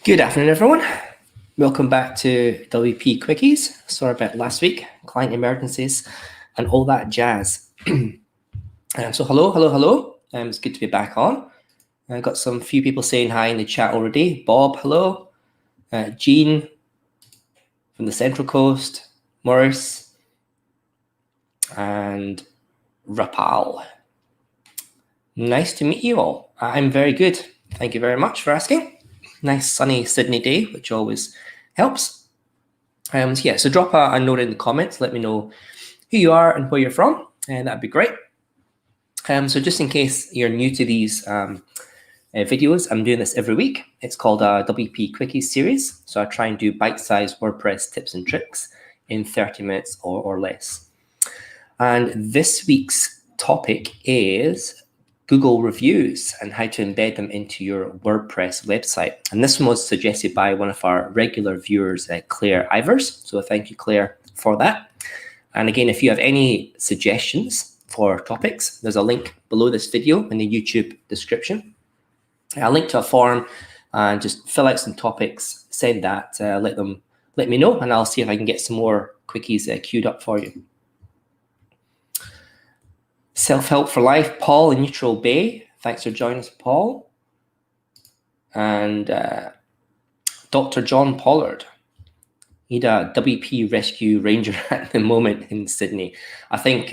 Good afternoon, everyone. Welcome back to WP Quickies. Sorry about last week, client emergencies and all that jazz. So hello. It's good to be back on. I got some few people saying hi in the chat already. Bob, hello. Jean from the Central Coast. Morris. And Rapal. Nice to meet you all. I'm very good. Thank you very much for asking. Nice sunny Sydney day, which always helps. So drop a note in the comments. Let me know who you are and where you're from, and that'd be great. So just in case you're new to these videos, I'm doing this every week. It's called a WP Quickies series. So I try and do bite-sized WordPress tips and tricks in 30 minutes or less. And this week's topic is Google reviews and how to embed them into your WordPress website. And this one was suggested by one of our regular viewers, Clare Ivers. So thank you, Clare, for that. And again, if you have any suggestions for topics, there's a link below this video in the YouTube description. I'll link to a forum and just fill out some topics, send that, let me know, and I'll see if I can get some more quickies queued up for you. Self-Help for Life, Paul in Neutral Bay. Thanks for joining us, Paul. And Dr. John Pollard. Need a WP Rescue Ranger at the moment in Sydney. I think,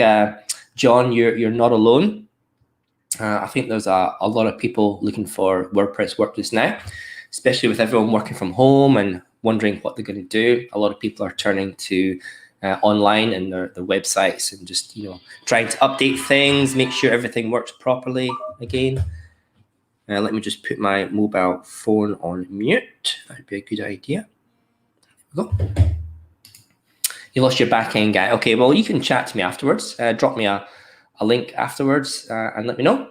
John, you're not alone. I think there's a lot of people looking for WordPress work just now, especially with everyone working from home and wondering what they're going to do. A lot of people are turning to online and their websites and just trying to update things, make sure everything works properly again. Let me just put my mobile phone on mute. That'd be a good idea. There we go. You lost your back end guy. Okay, well, you can chat to me afterwards. Drop me a link afterwards and let me know.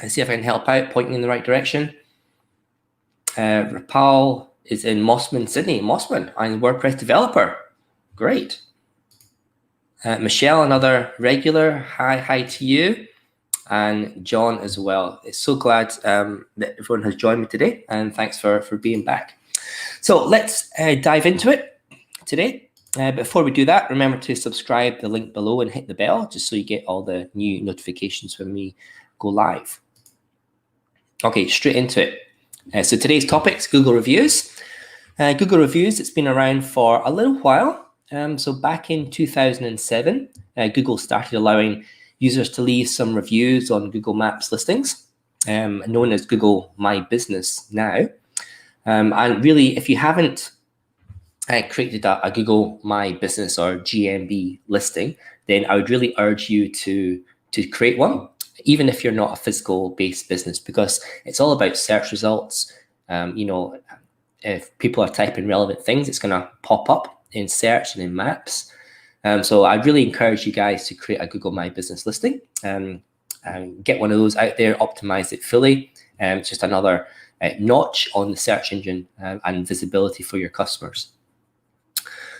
And see if I can help out, point you in the right direction. Rapal is in Mossman, Sydney. Mossman, I'm a WordPress developer. Great. Michelle, another regular. Hi to you. And John as well. It's so glad that everyone has joined me today. And thanks for being back. So let's dive into it today. Before we do that, remember to subscribe, the link below, and hit the bell just so you get all the new notifications when we go live. Okay, straight into it. So today's topic is Google reviews. Google reviews, it's been around for a little while. So back in 2007, Google started allowing users to leave some reviews on Google Maps listings, known as Google My Business now. And really, if you haven't created a Google My Business or GMB listing, then I would really urge you to create one, even if you're not a physical-based business, because it's all about search results. If people are typing relevant things, it's going to pop up in search and in maps. So I really encourage you guys to create a Google My Business listing and get one of those out there, optimize it fully. It's just another notch on the search engine and visibility for your customers.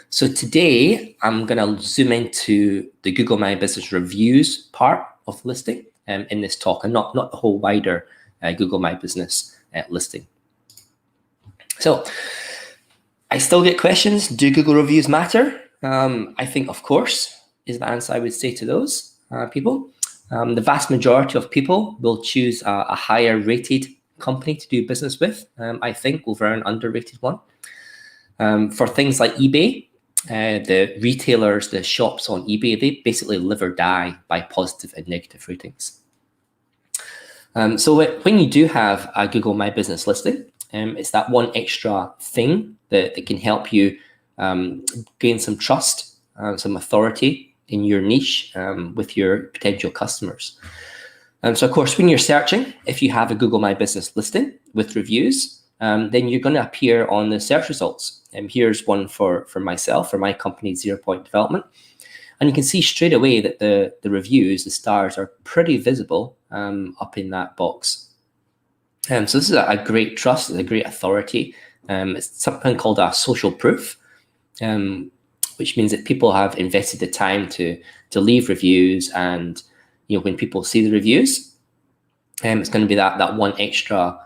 So today I'm going to zoom into the Google My Business reviews part of the listing in this talk, and not the whole wider Google My Business listing. So I still get questions. Do Google reviews matter? I think, of course, is the answer I would say to those people. The vast majority of people will choose a higher rated company to do business with, I think, over an underrated one. For things like eBay, the retailers, the shops on eBay, they basically live or die by positive and negative ratings. So when you do have a Google My Business listing, it's that one extra thing that can help you gain some trust, some authority in your niche with your potential customers. So of course, when you're searching, if you have a Google My Business listing with reviews, then you're going to appear on the search results. And here's one for myself, for my company, 0 Point Development. And you can see straight away that the reviews, the stars, are pretty visible up in that box. So this is a great trust, a great authority. It's something called a social proof, which means that people have invested the time to leave reviews, and when people see the reviews, it's going to be that one extra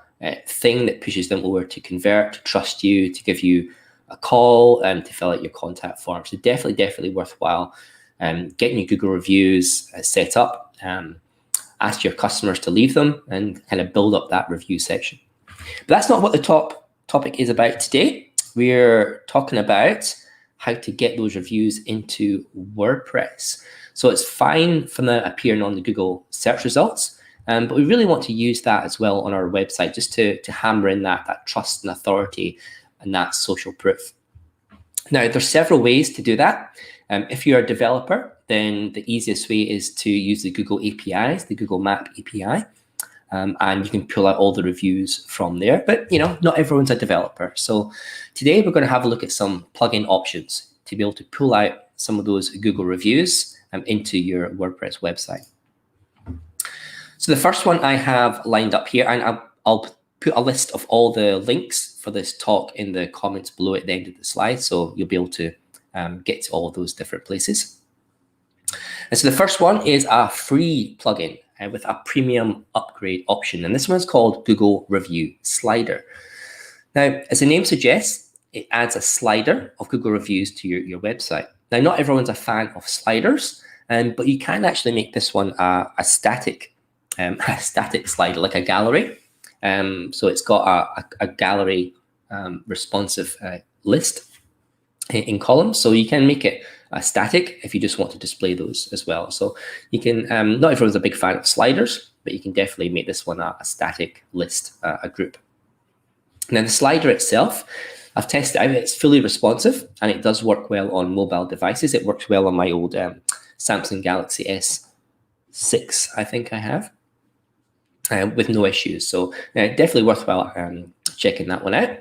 thing that pushes them over to convert, to trust you, to give you a call, and to fill out your contact form. So definitely worthwhile getting your Google reviews set up. Ask your customers to leave them and kind of build up that review section. But that's not what the topic is about today. We're talking about how to get those reviews into WordPress. So it's fine for them appearing on the Google search results, but we really want to use that as well on our website, just to hammer in that trust and authority and that social proof. Now, there's several ways to do that. If you're a developer, then the easiest way is to use the Google APIs, the Google Map API, and you can pull out all the reviews from there. But not everyone's a developer. So today we're going to have a look at some plugin options to be able to pull out some of those Google reviews into your WordPress website. So the first one I have lined up here, and I'll put a list of all the links for this talk in the comments below at the end of the slide, so you'll be able to get to all of those different places. And so the first one is a free plugin with a premium upgrade option, and this one's called Google Review Slider. Now, as the name suggests, it adds a slider of Google reviews to your website. Now, not everyone's a fan of sliders, but you can actually make this one a static slider, like a gallery. So it's got a gallery responsive list in columns, so you can make it static if you just want to display those as well. So you can, not everyone's a big fan of sliders, but you can definitely make this one a static list, a group. Now the slider itself, I've tested it out. It's fully responsive and it does work well on mobile devices. It works well on my old Samsung Galaxy S6, I think I have, with no issues. So definitely worthwhile checking that one out.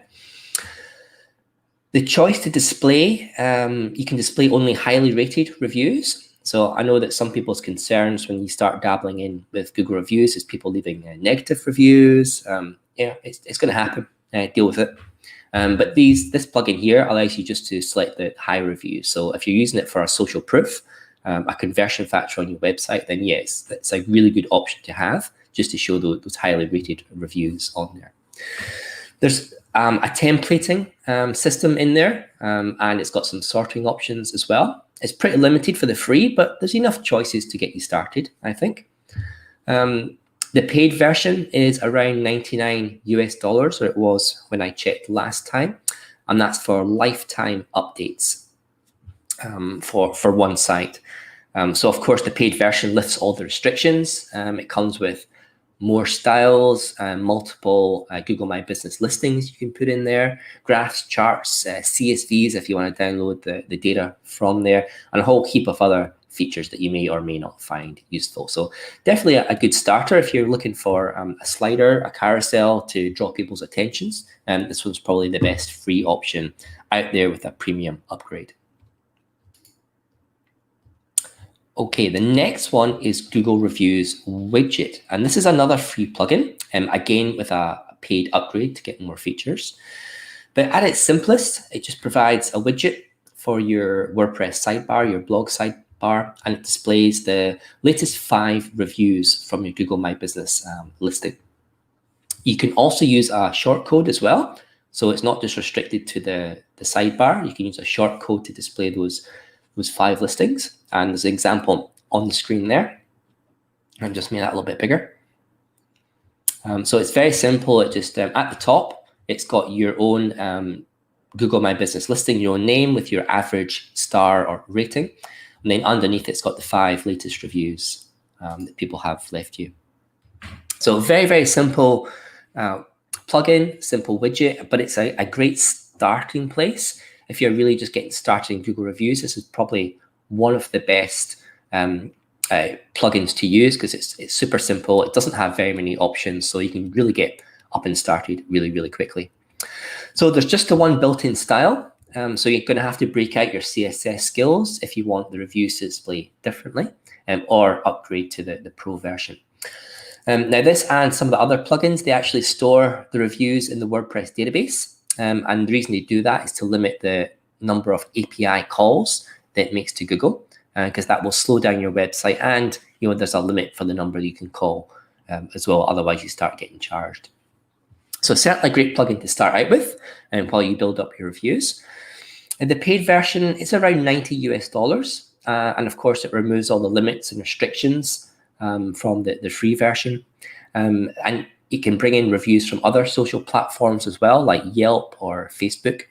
The choice to display, you can display only highly rated reviews. So I know that some people's concerns when you start dabbling in with Google reviews is people leaving negative reviews. It's going to happen. Deal with it. But this plugin here allows you just to select the high reviews. So if you're using it for a social proof, a conversion factor on your website, then yes, that's a really good option to have, just to show those highly rated reviews on there. There's a templating system in there, and it's got some sorting options as well. It's pretty limited for the free, but there's enough choices to get you started, I think. The paid version is around $99 US, or it was when I checked last time, and that's for lifetime updates for one site. So of course the paid version lifts all the restrictions. It comes with more styles, multiple Google My Business listings you can put in there, graphs, charts, CSVs if you want to download the data from there, and a whole heap of other features that you may or may not find useful. So definitely a good starter if you're looking for a slider, a carousel to draw people's attentions. This one's probably the best free option out there with a premium upgrade. Okay, the next one is Google Reviews Widget. And this is another free plugin, again with a paid upgrade to get more features. But at its simplest, it just provides a widget for your WordPress sidebar, your blog sidebar, and it displays the latest 5 reviews from your Google My Business listing. You can also use a shortcode as well. So it's not just restricted to the sidebar. You can use a shortcode to display those 5 listings. And there's an example on the screen there. I've just made that a little bit bigger. So it's very simple. It just, at the top, it's got your own Google My Business listing, your own name with your average star or rating. And then underneath, it's got the 5 latest reviews that people have left you. So very, very simple plugin, simple widget, but it's a great starting place. If you're really just getting started in Google reviews, this is probably one of the best plugins to use because it's super simple. It doesn't have very many options, so you can really get up and started really, really quickly. So there's just the one built-in style. So you're going to have to break out your CSS skills if you want the reviews to display differently, or upgrade to the Pro version. Now this and some of the other plugins, they actually store the reviews in the WordPress database. And the reason they do that is to limit the number of API calls that it makes to Google, because that will slow down your website, and there's a limit for the number you can call as well. Otherwise, you start getting charged. So certainly a great plugin to start out with while you build up your reviews. And the paid version is around $90 US. And of course, it removes all the limits and restrictions from the free version. And you can bring in reviews from other social platforms as well, like Yelp or Facebook.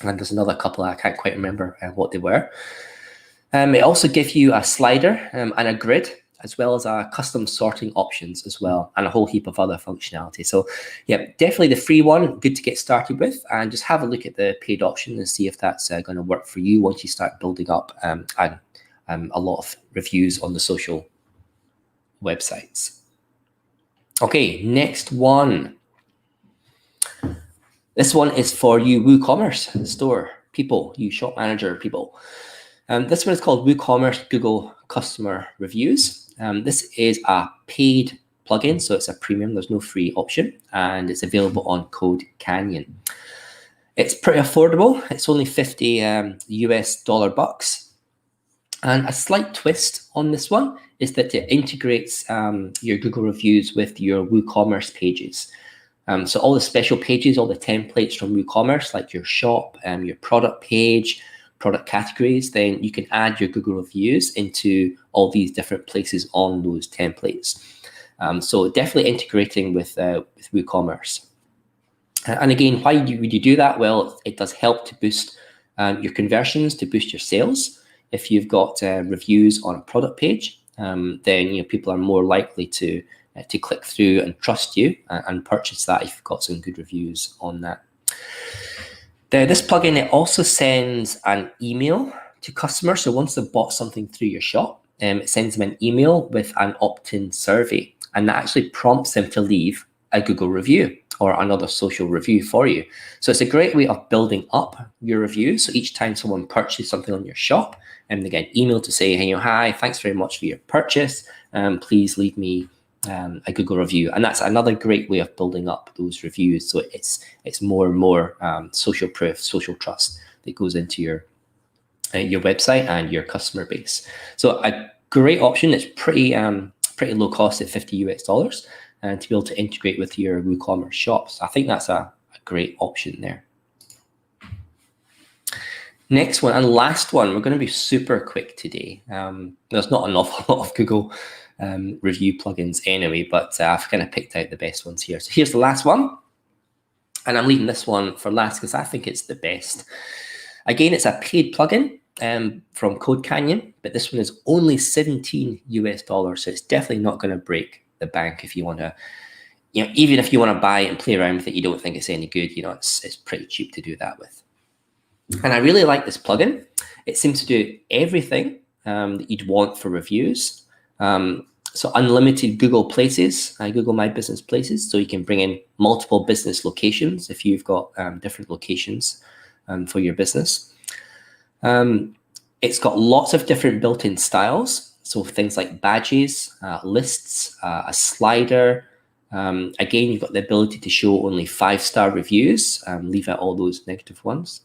And there's another couple, I can't quite remember what they were. It also gives you a slider and a grid, as well as custom sorting options as well, and a whole heap of other functionality. So yeah, definitely the free one, good to get started with, and just have a look at the paid option and see if that's going to work for you once you start building up a lot of reviews on the social websites. Okay, next one. This one is for you WooCommerce store people, you shop manager people. This one is called WooCommerce Google Customer Reviews. This is a paid plugin, so it's a premium. There's no free option, and it's available on Code Canyon. It's pretty affordable. It's only $50 US. And a slight twist on this one is that it integrates your Google reviews with your WooCommerce pages. So all the special pages, all the templates from WooCommerce, like your shop, your product page, product categories, then you can add your Google reviews into all these different places on those templates. So definitely integrating with WooCommerce. And again, why would you do that? Well, it does help to boost your conversions, to boost your sales. If you've got reviews on a product page, then people are more likely to click through and trust you and purchase that if you've got some good reviews on that. This plugin, it also sends an email to customers. So once they've bought something through your shop, it sends them an email with an opt-in survey, and that actually prompts them to leave a Google review or another social review for you. So it's a great way of building up your reviews. So each time someone purchases something on your shop, and they get an email to say, hey, hi, thanks very much for your purchase. Please leave me a Google review. And that's another great way of building up those reviews. So it's more and more social proof, social trust that goes into your website and your customer base. So a great option. It's pretty low cost at $50 US, and to be able to integrate with your WooCommerce shops. I think that's a great option there. Next one and last one, we're going to be super quick today. There's not an awful lot of Google review plugins anyway, but I've kind of picked out the best ones here. So here's the last one, and I'm leaving this one for last because I think it's the best. Again, it's a paid plugin from Code Canyon, but this one is only $17 US, so it's definitely not going to break the bank if you want to, even if you want to buy it and play around with it, you don't think it's any good, it's pretty cheap to do that with. And I really like this plugin. It seems to do everything that you'd want for reviews. So unlimited Google places, Google My Business places, so you can bring in multiple business locations if you've got different locations for your business. It's got lots of different built-in styles. So things like badges, lists, a slider. Again, you've got the ability to show only 5-star reviews, leave out all those negative ones.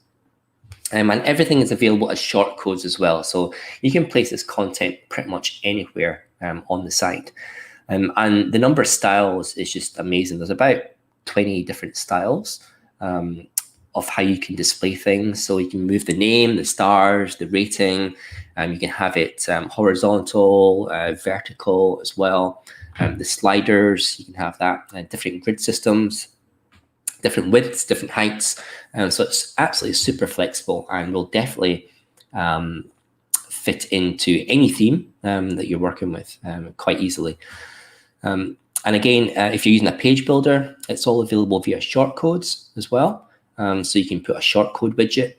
And everything is available as short codes as well. So you can place this content pretty much anywhere on the site. And the number of styles is just amazing. There's about 20 different styles of how you can display things. So you can move the name, the stars, the rating. You can have it horizontal, vertical as well. The sliders, you can have that, different grid systems, different widths, different heights. So it's absolutely super flexible and will definitely fit into any theme that you're working with quite easily. And again, if you're using a page builder, it's all available via shortcodes as well. So you can put a shortcode widget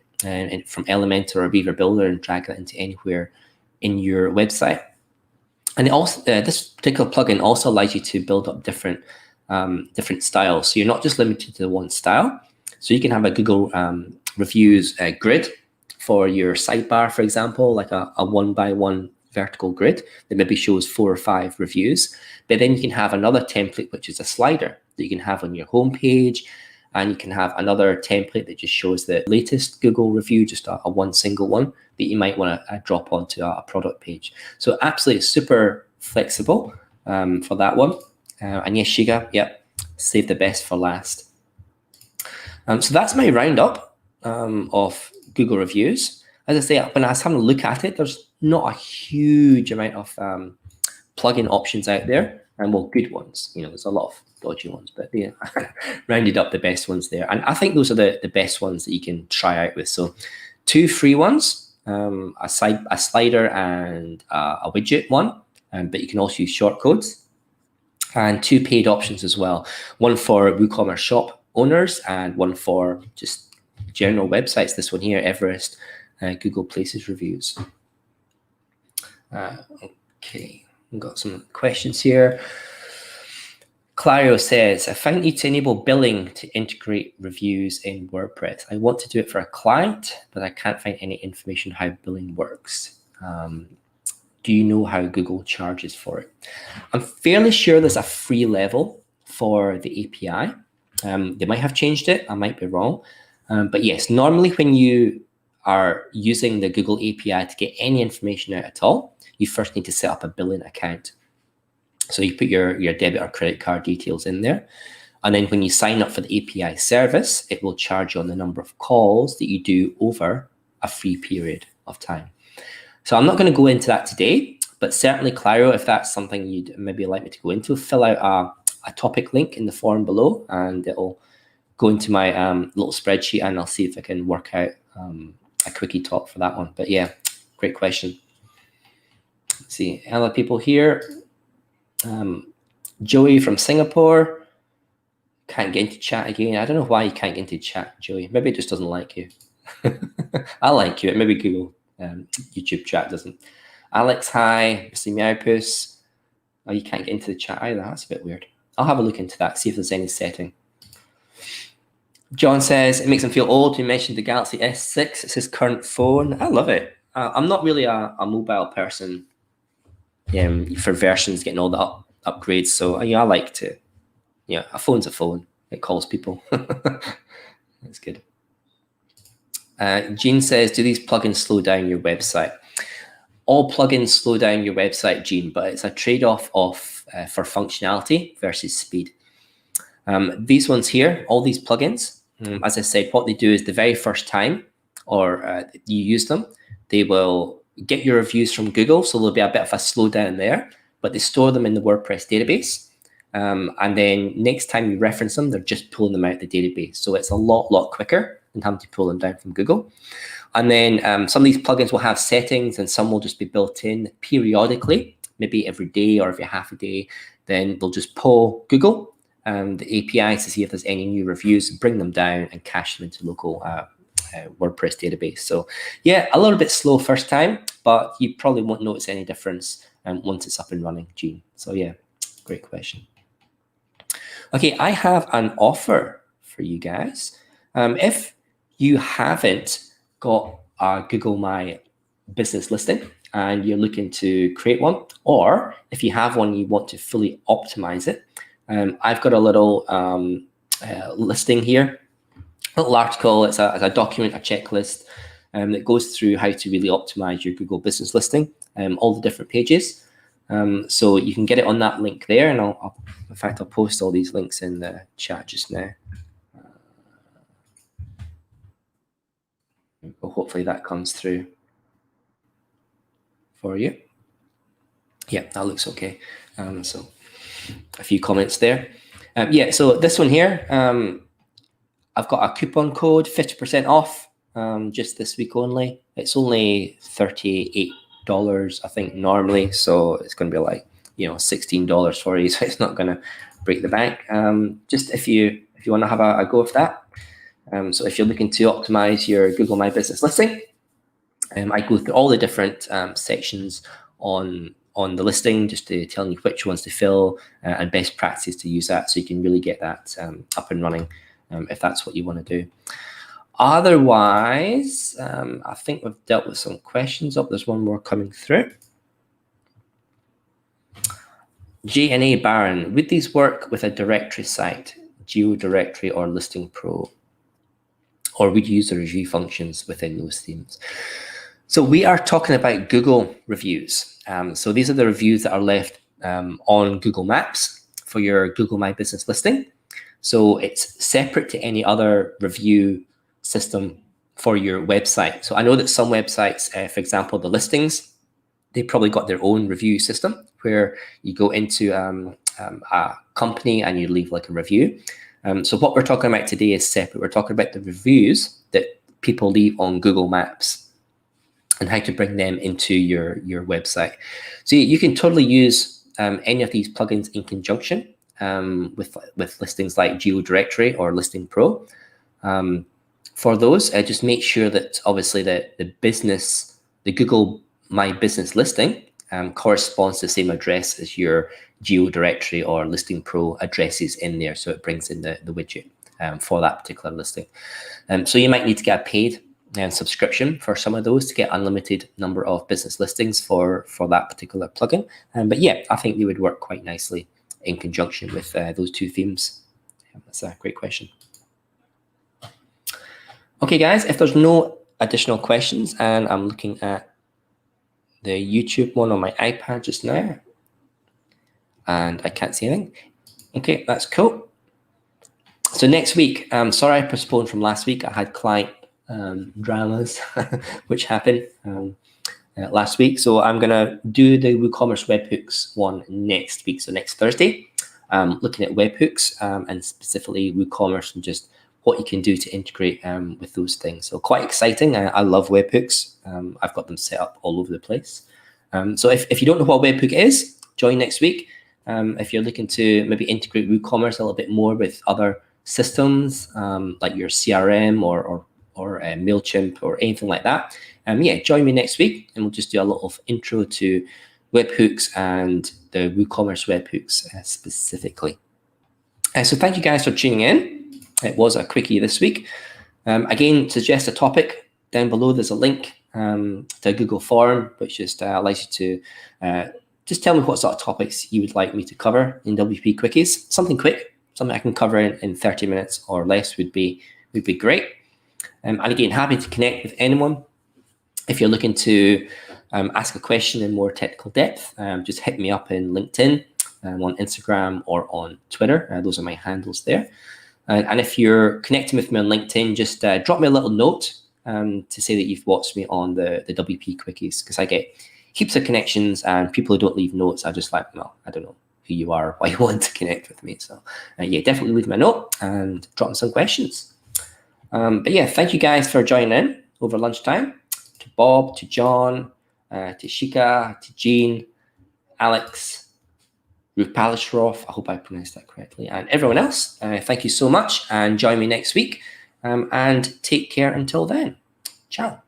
from Elementor or Beaver Builder and drag that into anywhere in your website. And it also, this particular plugin also allows you to build up different styles. So you're not just limited to one style. So you can have a Google reviews grid for your sidebar, for example, like a 1x1 vertical grid that maybe shows 4 or 5 reviews. But then you can have another template, which is a slider that you can have on your homepage. And you can have another template that just shows the latest Google review, just a one single one that you might want to drop onto a product page. So absolutely super flexible for that one. And yes, Shiga, yeah, Save the best for last. So that's my roundup of Google reviews. As I say, when I was having a look at it, there's not a huge amount of plugin options out there, and well, good ones. You know, there's a lot of dodgy ones, but they rounded up the best ones there. And I think those are the best ones that you can try out with. So 2 free ones, a slider and a widget one, but you can also use shortcodes. And 2 paid options as well. One for WooCommerce shop owners and one for just general websites. This one here, Everest, Google Places reviews. Okay, we've got some questions here. Clario says, I found you to enable billing to integrate reviews in WordPress. I want to do it for a client, but I can't find any information how billing works. Do you know how Google charges for it? I'm fairly sure there's a free level for the API. They might have changed it. I might be wrong. But yes, normally when you are using the Google API to get any information out at all, you first need to set up a billing account. So you put your debit or credit card details in there. And then when you sign up for the API service, it will charge you on the number of calls that you do over a free period of time. So I'm not going to go into that today, but certainly, Claro, if that's something you'd maybe like me to go into, fill out a topic link in the form below, and it'll go into my little spreadsheet, and I'll see if I can work out a quickie talk for that one. But yeah, great question. Let's see, other people here. Joey from Singapore. Can't get into chat again. I don't know why you can't get into chat, Joey. Maybe it just doesn't like you. I like you. Maybe Google YouTube chat doesn't. Alex, hi. Mr. Meowpuss. Oh, you can't get into the chat either. That's a bit weird. I'll have a look into that, see if there's any setting. John says, it makes him feel old. You mentioned the Galaxy S6. It's his current phone. I love it. I'm not really a mobile person for versions, getting all the upgrades. So I like to, a phone's a phone. It calls people. That's good. Jean says, do these plugins slow down your website? All plugins slow down your website, Jean, but it's a trade-off for functionality versus speed. These ones here, all these plugins, as I said, what they do is the very first time you use them, they will get your reviews from Google, so there'll be a bit of a slowdown there, but they store them in the WordPress database. And then next time you reference them, they're just pulling them out of the database. So it's a lot quicker than having to pull them down from Google. And then some of these plugins will have settings, and some will just be built in periodically, maybe every day or every half a day. Then they'll just pull Google and the API to see if there's any new reviews, bring them down and cache them into local WordPress database. So yeah, a little bit slow first time, but you probably won't notice any difference once it's up and running, Gene. So yeah, great question. Okay, I have an offer for you guys. If you haven't got a Google My Business listing and you're looking to create one, or if you have one, you want to fully optimize it, I've got a little listing here, a little article. It's a document, a checklist that goes through how to really optimize your Google Business listing, all the different pages. So you can get it on that link there, and in fact, I'll post all these links in the chat just now. Hopefully that comes through for you. Yeah, that looks okay. So a few comments there. Yeah, so this one here, I've got a coupon code, 50% off, just this week only. It's only $38, I think, normally. So it's going to be like, $16 for you. So it's not going to break the bank. Just if you want to have a go of that. So if you're looking to optimize your Google My Business listing, I go through all the different sections on the listing, just to tell you which ones to fill and best practices to use that, so you can really get that up and running if that's what you want to do. Otherwise, I think we've dealt with some questions. Oh, there's one more coming through. J&A Baron, would these work with a directory site, Geo Directory or Listing Pro? Or would you use the review functions within those themes? So we are talking about Google reviews. So these are the reviews that are left on Google Maps for your Google My Business listing. So it's separate to any other review system for your website. So I know that some websites, for example, the listings, they probably got their own review system where you go into a company and you leave like a review. So what we're talking about today is separate. We're talking about the reviews that people leave on Google Maps and how to bring them into your website. So you can totally use any of these plugins in conjunction with listings like GeoDirectory or Listing Pro. For those, just make sure that obviously the Google My Business listing corresponds to the same address as your GeoDirectory or Listing Pro addresses in there, so it brings in the widget for that particular listing. So you might need to get a paid subscription for some of those to get unlimited number of business listings for that particular plugin. But yeah, I think they would work quite nicely in conjunction with those two themes. That's a great question. Okay, guys, if there's no additional questions, and I'm looking at the YouTube one on my iPad just now, and I can't see anything. Okay, that's cool. So next week, sorry I postponed from last week. I had client dramas which happened last week. So I'm gonna do the WooCommerce webhooks one next week, so next Thursday. Looking at webhooks and specifically WooCommerce and just what you can do to integrate with those things. So quite exciting. I love webhooks. I've got them set up all over the place. So if you don't know what a webhook is, join next week. If you're looking to maybe integrate WooCommerce a little bit more with other systems like your CRM or MailChimp or anything like that, yeah, join me next week and we'll just do a little intro to webhooks and the WooCommerce webhooks specifically. So thank you guys for tuning in. It was a quickie this week. Again, suggest a topic down below. There's a link to a Google form, which just allows you to just tell me what sort of topics you would like me to cover in WP Quickies. Something quick, something I can cover in 30 minutes or less would be great. And again, happy to connect with anyone. If you're looking to ask a question in more technical depth, just hit me up in LinkedIn, on Instagram or on Twitter. Those are my handles there. And if you're connecting with me on LinkedIn, just drop me a little note to say that you've watched me on the WP Quickies, because I get heaps of connections and people who don't leave notes are just like, well, I don't know who you are, why you want to connect with me. So yeah, definitely leave me a note and drop me some questions. But yeah, thank you guys for joining in over lunchtime. To Bob, to John, to Shika, to Jean, Alex, Rupalishroff, I hope I pronounced that correctly, and everyone else, thank you so much, and join me next week, and take care until then. Ciao.